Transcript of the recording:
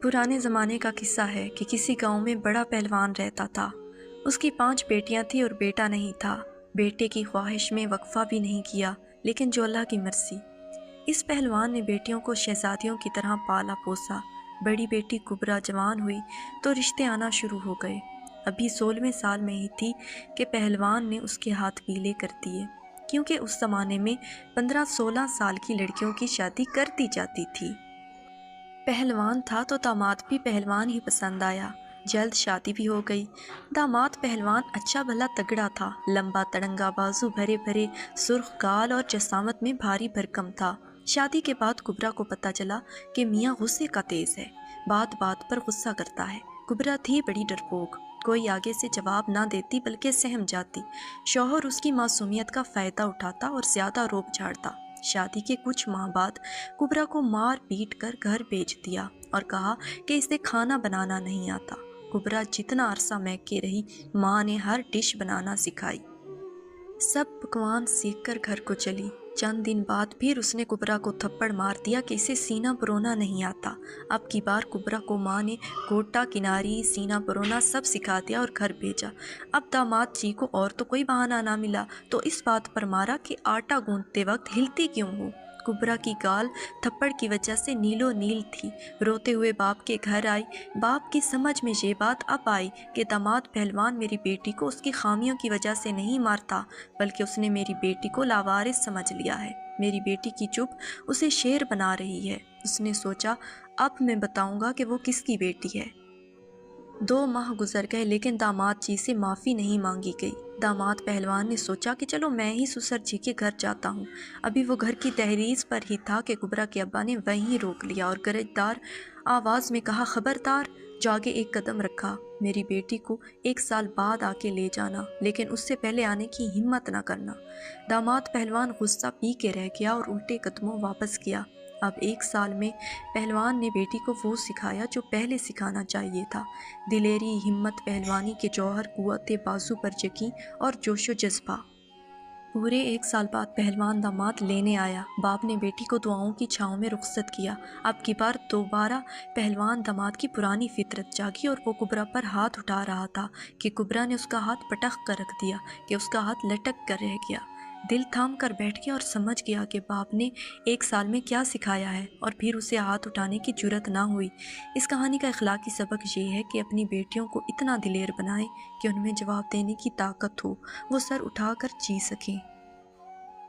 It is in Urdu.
پرانے زمانے کا قصہ ہے کہ کسی گاؤں میں بڑا پہلوان رہتا تھا۔ اس کی 5 بیٹیاں تھیں اور بیٹا نہیں تھا۔ بیٹے کی خواہش میں وقفہ بھی نہیں کیا، لیکن جو اللہ کی مرضی۔ اس پہلوان نے بیٹیوں کو شہزادیوں کی طرح پالا پوسا۔ بڑی بیٹی کبرا جوان ہوئی تو رشتے آنا شروع ہو گئے۔ ابھی 16ویں سال میں ہی تھی کہ پہلوان نے اس کے ہاتھ پیلے کر دیے، کیونکہ اس زمانے میں 15-16 سال کی لڑکیوں کی شادی کر دی جاتی تھی۔ پہلوان تھا تو داماد بھی پہلوان ہی پسند آیا۔ جلد شادی بھی ہو گئی۔ داماد پہلوان اچھا بھلا تگڑا تھا، لمبا تڑنگا، بازو بھرے بھرے، سرخ گال اور جسامت میں بھاری بھرکم تھا۔ شادی کے بعد کبرا کو پتہ چلا کہ میاں غصے کا تیز ہے، بات بات پر غصہ کرتا ہے۔ کبرا تھی بڑی ڈرپوک، کوئی آگے سے جواب نہ دیتی بلکہ سہم جاتی۔ شوہر اس کی معصومیت کا فائدہ اٹھاتا اور زیادہ روب جھاڑتا۔ شادی کے کچھ ماہ بعد کبرا کو مار پیٹ کر گھر بھیج دیا اور کہا کہ اسے کھانا بنانا نہیں آتا۔ کبرا جتنا عرصہ میکے رہی، ماں نے ہر ڈش بنانا سکھائی۔ سب پکوان سیکھ کر گھر کو چلی۔ چند دن بعد پھر اس نے کبرا کو تھپڑ مار دیا کہ اسے سینہ پرونا نہیں آتا۔ اب کی بار کبرا کو ماں نے گوٹا کناری، سینہ پرونا سب سکھا دیا اور گھر بھیجا۔ اب داماد جی کو اور تو کوئی بہانہ نہ ملا تو اس بات پر مارا کہ آٹا گوندتے وقت ہلتی کیوں ہو۔ کبرا کی گال تھپڑ کی وجہ سے نیلو نیل تھی۔ روتے ہوئے باپ کے گھر آئی۔ باپ کی سمجھ میں یہ بات اب آئی کہ داماد پہلوان میری بیٹی کو اس کی خامیوں کی وجہ سے نہیں مارتا، بلکہ اس نے میری بیٹی کو لاوارث سمجھ لیا ہے۔ میری بیٹی کی چپ اسے شیر بنا رہی ہے۔ اس نے سوچا اب میں بتاؤں گا کہ وہ کس کی بیٹی ہے۔ 2 ماہ گزر گئے لیکن داماد جی سے معافی نہیں مانگی گئی۔ داماد پہلوان نے سوچا کہ چلو میں ہی سسر جی کے گھر جاتا ہوں۔ ابھی وہ گھر کی دہلیز پر ہی تھا کہ کبرا کے ابا نے وہیں روک لیا اور گرجدار آواز میں کہا، خبردار! جو آگے ایک قدم رکھا، میری بیٹی کو 1 سال بعد آ کے لے جانا، لیکن اس سے پہلے آنے کی ہمت نہ کرنا۔ داماد پہلوان غصہ پی کے رہ گیا اور الٹے قدموں واپس گیا۔ اب 1 سال میں پہلوان نے بیٹی کو وہ سکھایا جو پہلے سکھانا چاہیے تھا۔ دلیری، ہمت، پہلوانی کے جوہر، قوت بازو پر یقین اور جوش و جذبہ۔ پورے 1 سال بعد پہلوان داماد لینے آیا۔ باپ نے بیٹی کو دعاؤں کی چھاؤں میں رخصت کیا۔ اب کی بار دوبارہ پہلوان داماد کی پرانی فطرت جاگی اور وہ کبرا پر ہاتھ اٹھا رہا تھا کہ کبرا نے اس کا ہاتھ پٹخ کر رکھ دیا کہ اس کا ہاتھ لٹک کر رہ گیا۔ دل تھام کر بیٹھ گیا اور سمجھ گیا کہ باپ نے 1 سال میں کیا سکھایا ہے، اور پھر اسے ہاتھ اٹھانے کی جرت نہ ہوئی۔ اس کہانی کا اخلاقی سبق یہ ہے کہ اپنی بیٹیوں کو اتنا دلیر بنائیں کہ ان میں جواب دینے کی طاقت ہو، وہ سر اٹھا کر جی سکیں۔